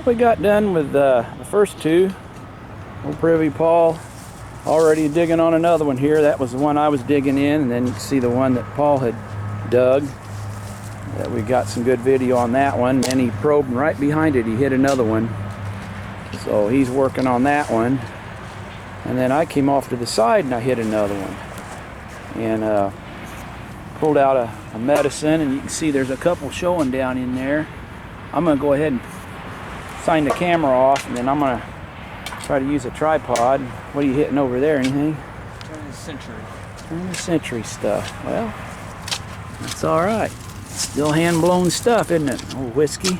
We got done with the first two. Old Privy Paul already digging on another one here. That was the one I was digging in, and then you can see the one that Paul had dug. We got some good video on that one. And he probed, and right behind it he hit another one. So he's working on that one. And then I came off to the side and I hit another one. And pulled out a medicine, and you can see there's a couple showing down in there. I'm going to go ahead and sign the camera off, and then I'm going to try to use a tripod. What are you hitting over there? Anything? Turn the century. Turn the century stuff. Well, that's all right. Still hand-blown stuff, isn't it? Old whiskey.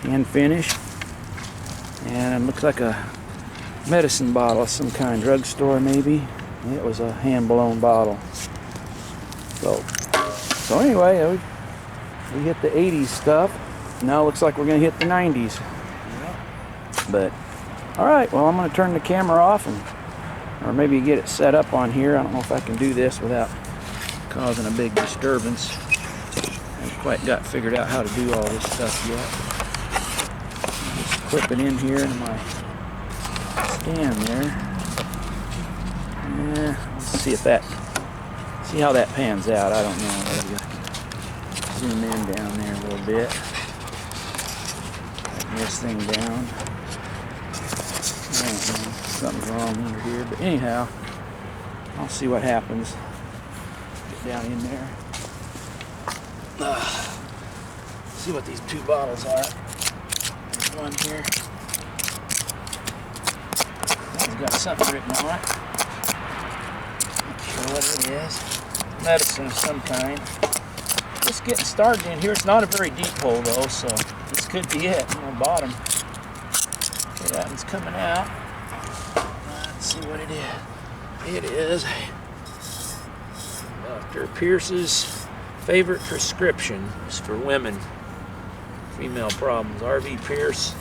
Hand-finished. And it looks like a medicine bottle of some kind. Drugstore, maybe. It was a hand-blown bottle. So anyway, we hit the 80s stuff. Now it looks like we're going to hit the 90s. Yeah. But, all right, well, I'm going to turn the camera off, or maybe get it set up on here. I don't know if I can do this without causing a big disturbance. I haven't quite got figured out how to do all this stuff yet. Just clip it in here in my stand there. Yeah, let's see if that, see how that pans out. I don't know. Maybe I can zoom in down there a little bit. Tighten this thing down. I don't know, something's wrong over here, but anyhow, I'll see what happens. Get down in there. See what these two bottles are. There's one here. It's got something written on it. Not sure what it is. Medicine of some kind. Just getting started in here. It's not a very deep hole though, so this could be it on the bottom. Okay, that one's coming out. Let's see what it is. It is Dr. Pierce's favorite prescription is for women. Female problems. RV Pierce,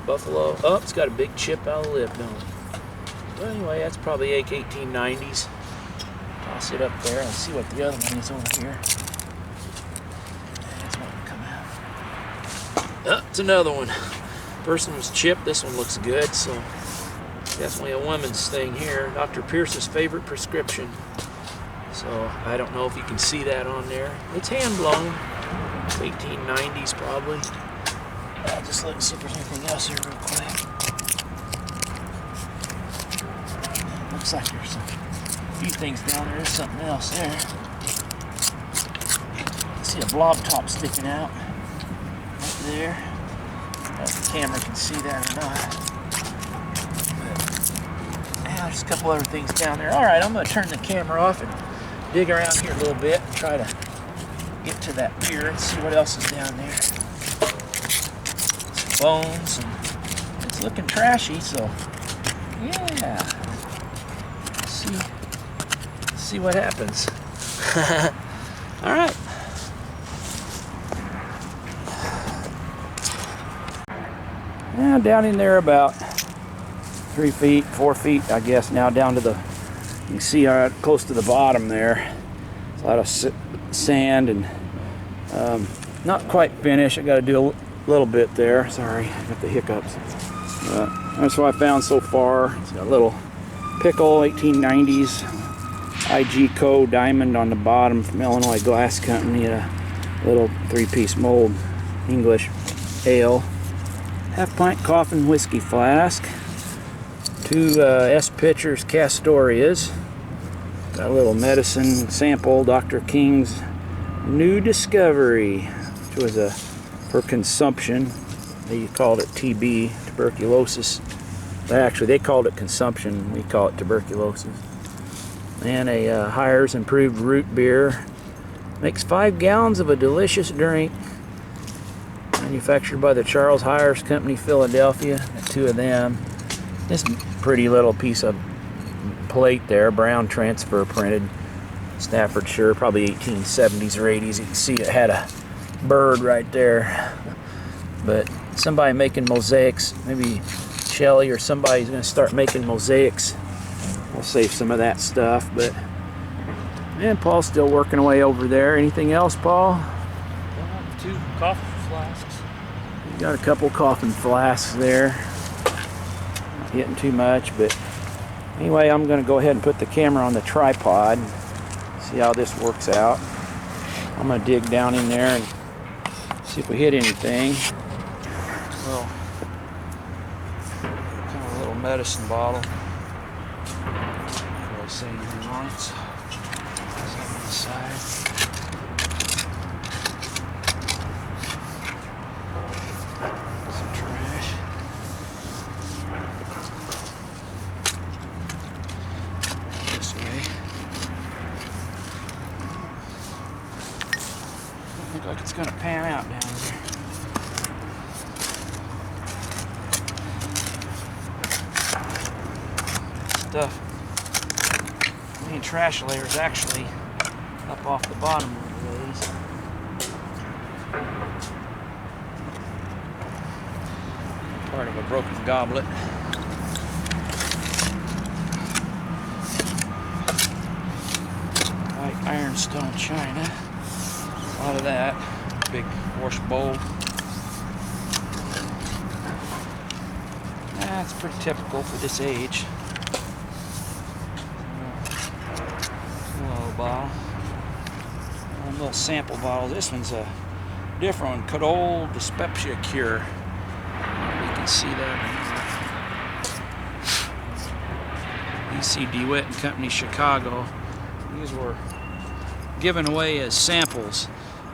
Buffalo. Oh, it's got a big chip out of the lip, don't it? Well, anyway, that's probably 1890s. Toss it up there and see what the other one is over here. That's one come out. Oh, it's another one. First one was chipped. This one looks good, so definitely a woman's thing here. Dr. Pierce's favorite prescription. So I don't know if you can see that on there. It's hand blown. It's 1890s probably. I'll just look and see if there's anything else here real quick. Looks like there's a few things down there. There's something else there. I see a blob top sticking out right there. I don't know if the camera can see that or not. But, yeah, there's a couple other things down there. All right, I'm going to turn the camera off and dig around here a little bit and try to get to that pier and see what else is down there. Some bones, and it's looking trashy, so yeah. See what happens. All right. Now down in there about 3 feet, 4 feet, I guess, now down to the, you can see close to the bottom there. There's a lot of sand and not quite finished. I got to do a little bit there. Sorry, I got the hiccups. That's what I found so far. It's got a little pickle, 1890s. IG Co. diamond on the bottom from Illinois Glass Company. A little 3-piece mold English ale. Half-pint coffin whiskey flask. 2 S. Pitchers Castorias. Got a little medicine sample, Dr. King's New Discovery, which was for consumption. They called it TB, tuberculosis. Actually, they called it consumption. We call it tuberculosis. And a Hires Improved Root Beer. Makes 5 gallons of a delicious drink. Manufactured by the Charles Hires Company, Philadelphia. 2 of them. This pretty little piece of plate there, brown transfer printed. Staffordshire, probably 1870s or 80s. You can see it had a bird right there. But somebody making mosaics, maybe Shelley or somebody's going to start making mosaics. We'll save some of that stuff, but man, Paul's still working away over there. Anything else, Paul? 2 coffee flasks. Got a couple coffin flasks there. Not hitting too much, but anyway, I'm going to go ahead and put the camera on the tripod. See how this works out. I'm going to dig down in there and see if we hit anything. Well, kind of a little medicine bottle. Really see anything on it. Set it aside. Some trash. This way. Looks like it's gonna pan out down there. Stuff. The main trash layer is actually up off the bottom of these. Part of a broken goblet. White ironstone china. A lot of that. Big wash bowl. That's pretty typical for this age. Little bottle. One little sample bottle. This one's a different one. Cadol Dyspepsia Cure. You can see that. E.C. DeWitt and Company, Chicago. These were given away as samples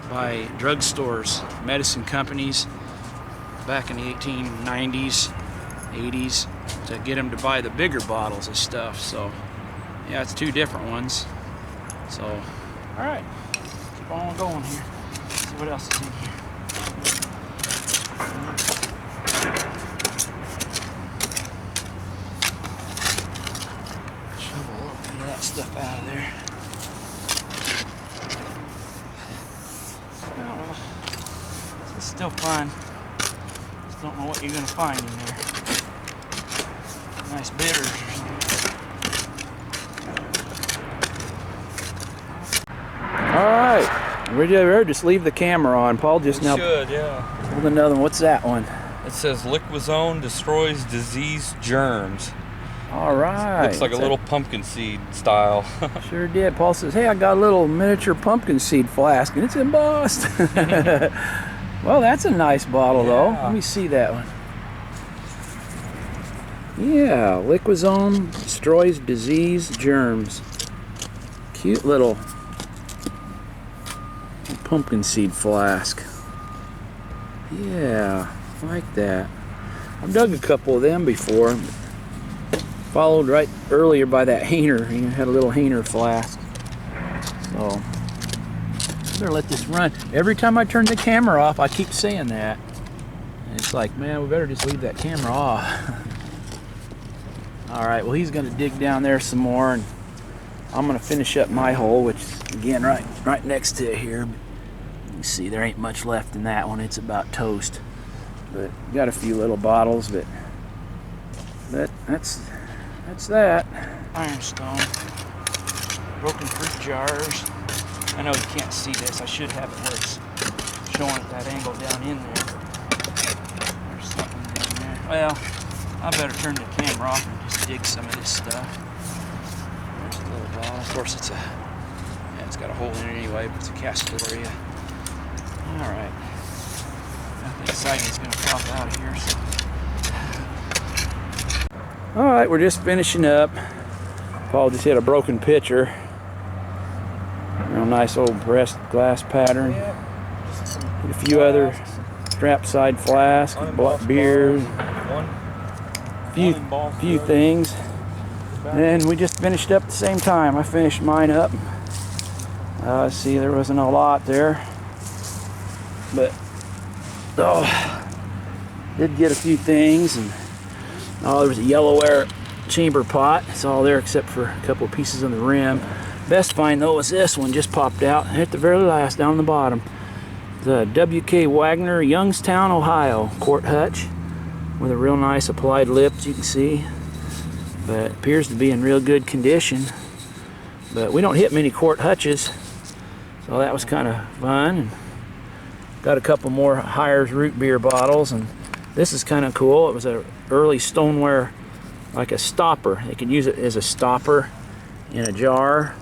by drugstores, medicine companies back in the 1890s, 80s to get them to buy the bigger bottles of stuff. So yeah, it's two different ones. So all right, keep on going here. See what else is in here. Shovel a little bit of that stuff out of there. I don't know. It's still fun. Just don't know what you're gonna find in there. Nice bitters or something. All right, we're ready. Just leave the camera on. Paul just now. Should, yeah. Hold another one. What's that one? It says Liquizone destroys disease germs. All right. Looks like a little pumpkin seed style. Sure did. Paul says, hey, I got a little miniature pumpkin seed flask, and it's embossed. Well, that's a nice bottle, though. Let me see that one. Yeah, Liquizone destroys disease germs. Cute little pumpkin seed flask. Yeah, I like that. I've dug a couple of them before. Followed right earlier by that Hayner. He had a little Hayner flask. So, I better let this run. Every time I turn the camera off, I keep saying that. And it's like, man, we better just leave that camera off. All right, well, he's gonna dig down there some more, and I'm gonna finish up my hole, which is, again, right next to it here. You see, there ain't much left in that one. It's about toast. But got a few little bottles, but that's that. Ironstone. Broken fruit jars. I know you can't see this. I should have it where it's showing at that angle down in there. There's something down there. Well, I better turn the camera off and just dig some of this stuff. There's a little bottle. Of course, it's got a hole in it anyway, but it's a Castoria. All right. Nothing exciting is going to pop out of here. So. All right, we're just finishing up. Paul just hit a broken pitcher. Real nice old pressed glass pattern. Hit a few other strap side flasks, beers, few things. And we just finished up at the same time. I finished mine up. See, there wasn't a lot there, but did get a few things. And there was a yellowware chamber pot. It's all there except for a couple of pieces on the rim. Best find though was this one, just popped out at the very last down the bottom. The W.K. Wagner, Youngstown, Ohio quart hutch with a real nice applied lip, as you can see. But it appears to be in real good condition. But we don't hit many quart hutches, so that was kind of fun. And Got a couple more Hayner's root beer bottles, and this is kind of cool. It was an early stoneware, like a stopper. They could use it as a stopper in a jar.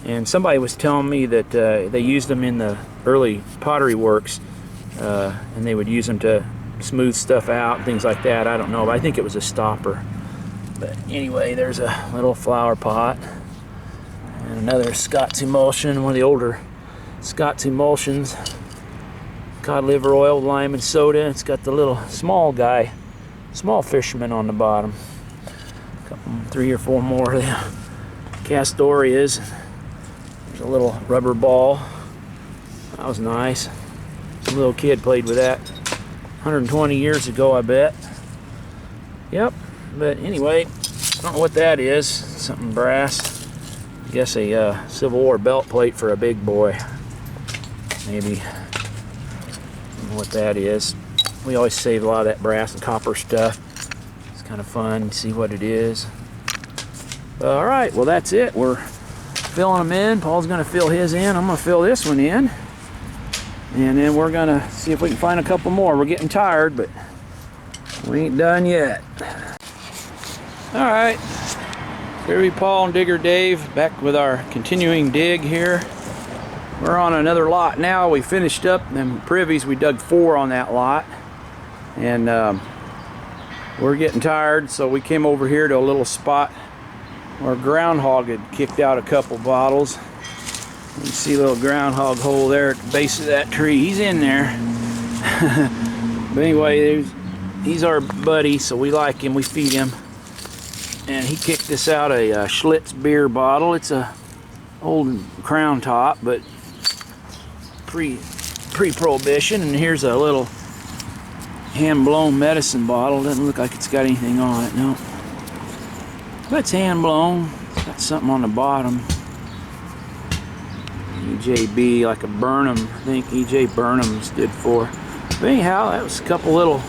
And somebody was telling me that they used them in the early pottery works, and they would use them to smooth stuff out, things like that. I don't know, but I think it was a stopper. But anyway, there's a little flower pot. And another Scott's emulsion, one of the older Scott's emulsions. Cod liver oil, lime and soda. It's got the little small guy, small fisherman on the bottom. A couple, 3 or 4 more of the Castorias. There's a little rubber ball. That was nice. Some little kid played with that 120 years ago, I bet. Yep. But anyway, I don't know what that is. Something brass. I guess a Civil War belt plate for a big boy. Maybe. I don't know what that is. We always save a lot of that brass and copper stuff. It's kind of fun to see what it is. All right, well that's it. We're filling them in. Paul's gonna fill his in. I'm gonna fill this one in. And then we're gonna see if we can find a couple more. We're getting tired, but we ain't done yet. All right, Privy, Paul, and Digger Dave back with our continuing dig here. We're on another lot now. We finished up them Privies. We dug 4 on that lot, and we're getting tired, so we came over here to a little spot where groundhog had kicked out a couple bottles. You can see a little groundhog hole there at the base of that tree. He's in there. But anyway, he's our buddy, so we like him. We feed him. And he kicked us out a Schlitz beer bottle. It's a old crown top, but pre-prohibition. And here's a little hand-blown medicine bottle. Doesn't look like it's got anything on it, no. But it's hand-blown. It's got something on the bottom. EJB, like a Burnham. I think EJ Burnham stood for. But anyhow, that was a couple little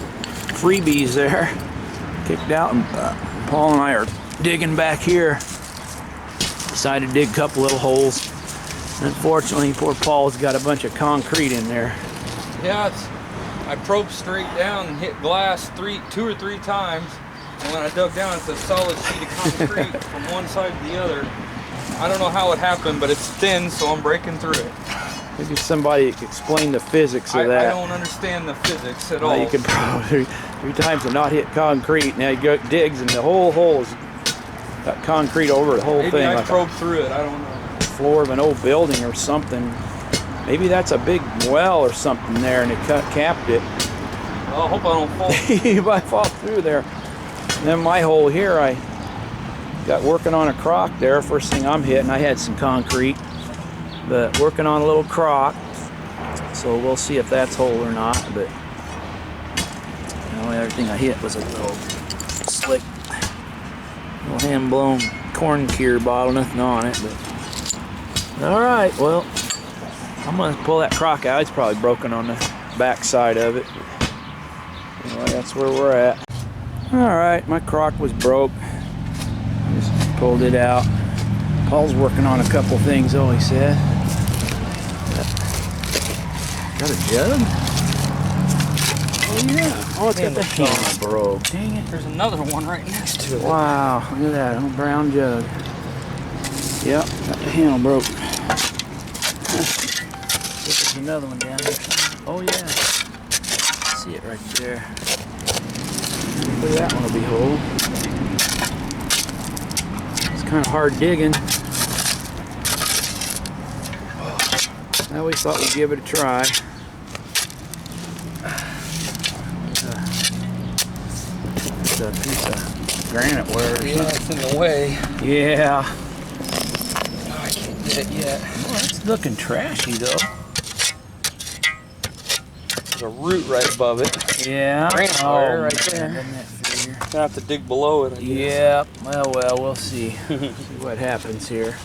freebies there. Kicked out, and Paul and I are digging back here. Decided to dig a couple little holes. Unfortunately, poor Paul's got a bunch of concrete in there. Yeah, I probed straight down and hit glass 2 or 3 times. And when I dug down, it's a solid sheet of concrete from one side to the other. I don't know how it happened, but it's thin, so I'm breaking through it. Maybe somebody could explain the physics of that. I don't understand the physics at all. You could probably 3 times and not hit concrete. Now you go digs and the whole hole's got concrete over the whole thing. Maybe I like probed through it. I don't know. Floor of an old building or something. Maybe that's a big well or something there, and it capped it. Well, I hope I don't fall. You might fall through there. And then my hole here, I got working on a crock there. First thing I'm hitting, I had some concrete, but working on a little crock. So we'll see if that's whole or not. But everything I hit was a little slick, little hand-blown corn cure bottle, nothing on it. But all right, well, I'm gonna pull that crock out. It's probably broken on the back side of it. Anyway, that's where we're at. All right, my crock was broke. Just pulled it out. Paul's working on a couple things, though, he said. Got a jug? Oh, yeah. Oh, it's got the handle broke. Dang it. There's another one right next to it. Wow, look at that, old brown jug. Yep, got the handle broke. There's another one down there. Oh, yeah. See it right there. Hopefully that one will be whole. It's kind of hard digging. Well, we thought we'd give it a try. It's a piece of granite ware. Yeah, it's in the way. Yeah. Oh, I can't get it yet. Well, it's looking trashy, though. There's a root right above it. Yeah. Granite ware right there. Doesn't that figure? Gonna have to dig below it, I guess. Yeah. Well, we'll see. See what happens here.